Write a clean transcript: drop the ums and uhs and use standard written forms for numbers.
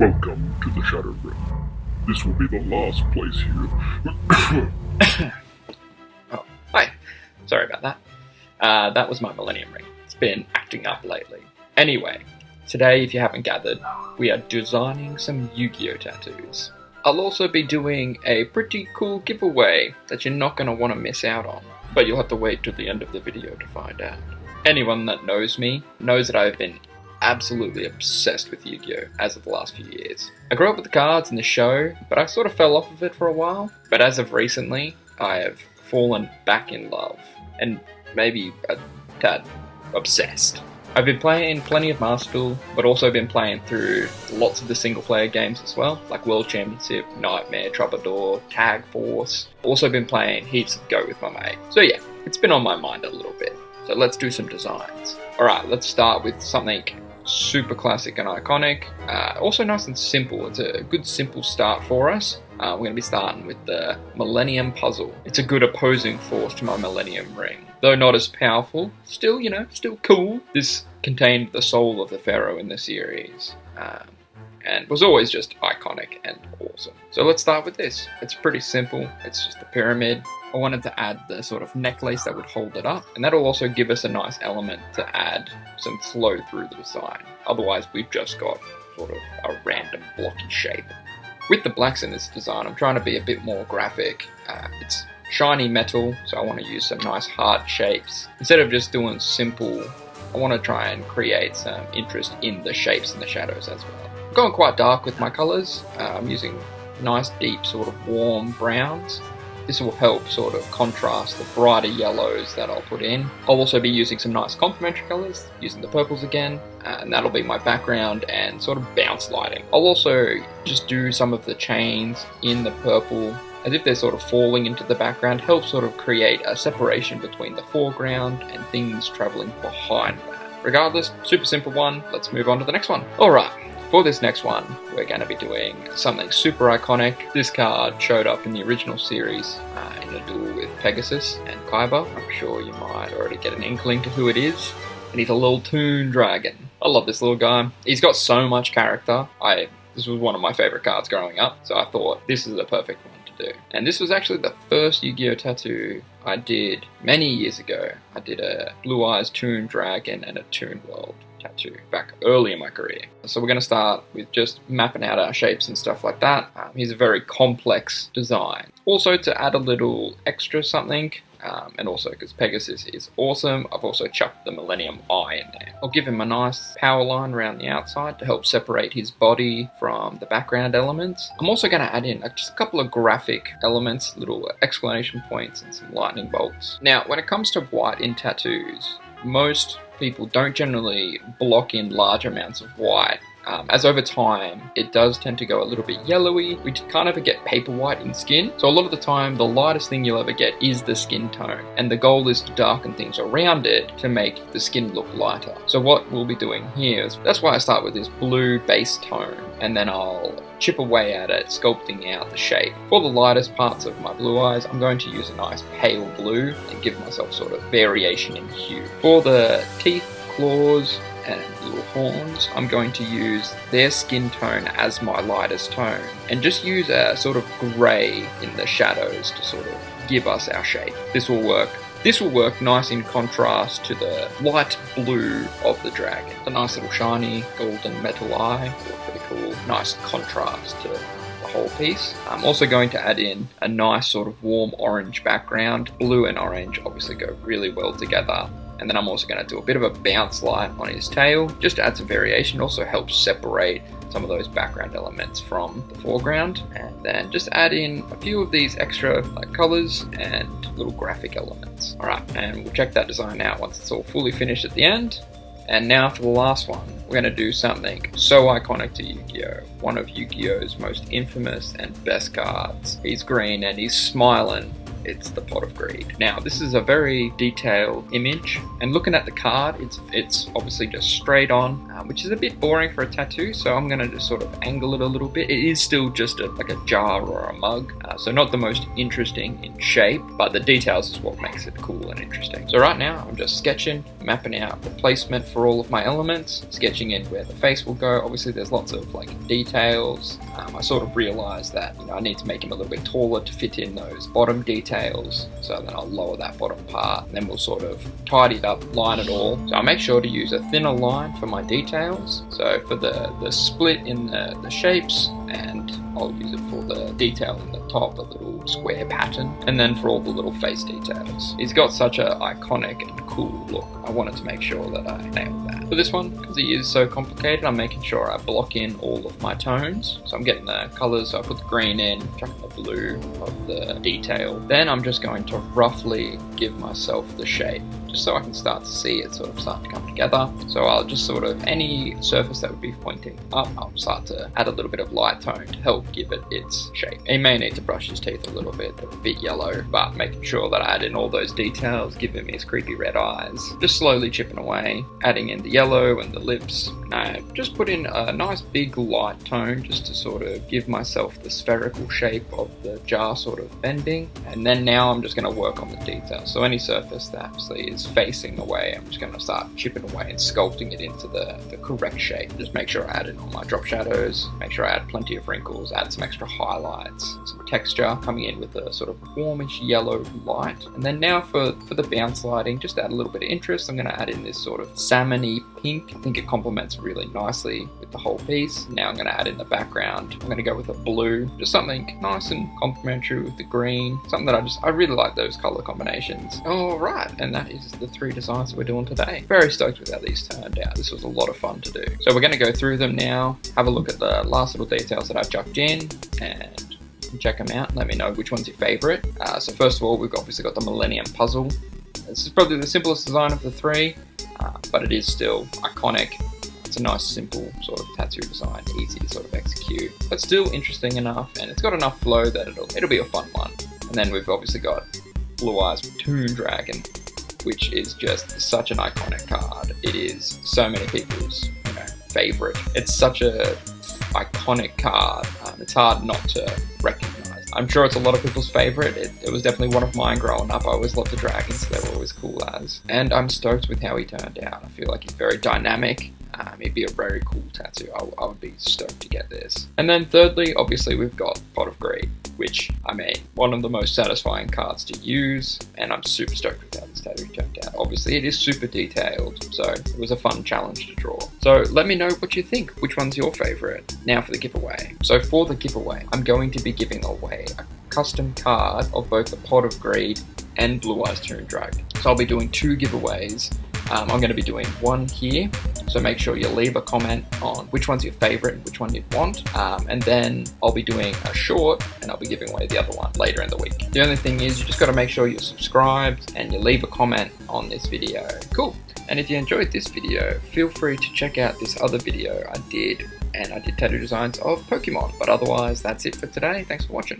Welcome to the Shadow Realm. This will be the last place here. Oh, hi. Sorry about that. That was my Millennium Ring. It's been acting up lately. Anyway, today, if you haven't gathered, we are designing some Yu-Gi-Oh tattoos. I'll also be doing a pretty cool giveaway that you're not going to want to miss out on, but you'll have to wait till the end of the video to find out. Anyone that knows me knows that I've been absolutely obsessed with Yu-Gi-Oh! As of the last few years. I grew up with the cards and the show, but I sort of fell off of it for a while. But as of recently, I have fallen back in love, and maybe a tad obsessed. I've been playing plenty of Master Duel, but also been playing through lots of the single-player games as well, like World Championship, Nightmare, Troubadour, Tag Force. Also been playing heaps of Go with my mate. So yeah, it's been on my mind a little bit. So let's do some designs. Alright, let's start with something super classic and iconic. Also nice and simple. It's a good simple start for us. We're going to be starting with the Millennium Puzzle. It's a good opposing force to my Millennium Ring. Though not as powerful, still, still cool. This contained the soul of the Pharaoh in the series. And was always just iconic and awesome. So let's start with this. It's pretty simple. It's just a pyramid. I wanted to add the sort of necklace that would hold it up, and that'll also give us a nice element to add some flow through the design. Otherwise, we've just got sort of a random blocky shape. With the blacks in this design, I'm trying to be a bit more graphic. It's shiny metal, so I want to use some nice heart shapes. Instead of just doing simple, I want to try and create some interest in the shapes and the shadows as well. I'm going quite dark with my colours. I'm using nice deep sort of warm browns. This will help sort of contrast the brighter yellows that I'll put in. I'll also be using some nice complementary colours, using the purples again, and that'll be my background and sort of bounce lighting. I'll also just do some of the chains in the purple as if they're sort of falling into the background, help sort of create a separation between the foreground and things travelling behind that. Regardless, super simple one, let's move on to the next one. Alright. For this next one, we're going to be doing something super iconic. This card showed up in the original series in a duel with Pegasus and Kaiba. I'm sure you might already get an inkling to who it is. And he's a little toon dragon. I love this little guy. He's got so much character. This was one of my favourite cards growing up, so I thought this is the perfect one to do. And this was actually the first Yu-Gi-Oh! Tattoo I did many years ago. I did a Blue Eyes Toon Dragon and a Toon World tattoo back early in my career. So we're going to start with just mapping out our shapes and stuff like that. Here's a very complex design. Also, to add a little extra something, and also because Pegasus is awesome, I've also chucked the Millennium Eye in there. I'll give him a nice power line around the outside to help separate his body from the background elements. I'm also going to add in just a couple of graphic elements, little exclamation points and some lightning bolts. Now, when it comes to white in tattoos, most people don't generally block in large amounts of white. As over time, it does tend to go a little bit yellowy. We kind of get paper white in skin. So a lot of the time, the lightest thing you'll ever get is the skin tone. And the goal is to darken things around it to make the skin look lighter. So what we'll be doing here is, that's why I start with this blue base tone. And then I'll chip away at it, sculpting out the shape. For the lightest parts of my blue eyes, I'm going to use a nice pale blue and give myself sort of variation in hue. For the teeth, claws, and little horns, I'm going to use their skin tone as my lightest tone and just use a sort of grey in the shadows to sort of give us our shape. This will work. This will work nice in contrast to the light blue of the dragon. A nice little shiny golden metal eye. Pretty cool. Nice contrast to the whole piece. I'm also going to add in a nice sort of warm orange background. Blue and orange obviously go really well together. And then I'm also going to do a bit of a bounce light on his tail, just to add some variation. Also helps separate some of those background elements from the foreground. And then just add in a few of these extra colors and little graphic elements. Alright, and we'll check that design out once it's all fully finished at the end. And now for the last one, we're going to do something so iconic to Yu-Gi-Oh! One of Yu-Gi-Oh!'s most infamous and best cards. He's green and he's smiling. it's the Pot of Greed. Now, this is a very detailed image, and looking at the card, it's obviously just straight on, which is a bit boring for a tattoo, so I'm going to just sort of angle it a little bit. It is still just like a jar or a mug, so not the most interesting in shape, but the details is what makes it cool and interesting. So right now, I'm just sketching, mapping out the placement for all of my elements, sketching in where the face will go. Obviously, there's lots of like details. I sort of realized that I need to make him a little bit taller to fit in those bottom details, so then I'll lower that bottom part, and then we'll sort of tidy it up, line it all. So I make sure to use a thinner line for my details, so for the split in the shapes, and I'll use it for the detail in the top, the little square pattern, and then for all the little face details. He's got such an iconic and cool look. I wanted to make sure that I nailed that. For this one, because he is so complicated, I'm making sure I block in all of my tones. So I'm getting the colors, so I put the green in, chucking the blue of the detail. Then I'm just going to roughly give myself the shape, just so I can start to see it sort of start to come together. So I'll just sort of, any surface that would be pointing up, I'll start to add a little bit of light tone to help give it its shape. He may need to brush his teeth a little bit, they're a bit yellow, but making sure that I add in all those details, give him his creepy red eyes, just slowly chipping away, adding in the yellow and the lips. And I just put in a nice big light tone just to sort of give myself the spherical shape of the jar sort of bending. And then now I'm just going to work on the details. So any surface that obviously is facing away, I'm just going to start chipping away and sculpting it into the correct shape. Just make sure I add in all my drop shadows, make sure I add plenty of wrinkles, add some extra highlights, some texture, coming in with a sort of warmish yellow light. And then now for the bounce lighting, just add a little bit of interest. I'm going to add in this sort of salmony pink. I think it complements really nicely with the whole piece. Now I'm going to add in the background. I'm going to go with a blue, just something nice and complementary with the green, something that I really like those color combinations. All right, and that is the 3 designs that we're doing today. Very stoked with how these turned out. This was a lot of fun to do. So we're going to go through them now, have a look at the last little details that I've chucked in, and check them out and let me know which one's your favorite. So first of all, we've obviously got the Millennium Puzzle. This is probably the simplest design of the 3, but it is still iconic. It's a nice, simple sort of tattoo design, easy to sort of execute, but still interesting enough, and it's got enough flow that it'll be a fun one. And then we've obviously got Blue Eyes Toon Dragon, which is just such an iconic card. It is so many people's favorite. It's such a iconic card. It's hard not to recognize. I'm sure it's a lot of people's favorite. It was definitely one of mine growing up. I always loved the dragons, they were always cool as. And I'm stoked with how he turned out. I feel like he's very dynamic. It'd be a very cool tattoo. I would be stoked to get this. And then thirdly, obviously we've got Pot of Greed, which, I mean, one of the most satisfying cards to use, and I'm super stoked with how this tattoo turned out. Obviously it is super detailed, so it was a fun challenge to draw. So let me know what you think. Which one's your favorite? Now for the giveaway. So for the giveaway, I'm going to be giving away a custom card of both the Pot of Greed and Blue Eyes Toon Dragon. So I'll be doing 2 giveaways. I'm going to be doing one here, so make sure you leave a comment on which one's your favorite and which one you'd want, and then I'll be doing a short and I'll be giving away the other one later in the week. The only thing is you just got to make sure you're subscribed and you leave a comment on this video. Cool. And if you enjoyed this video, feel free to check out this other video I did tattoo designs of Pokemon. But otherwise, that's it for today. Thanks for watching.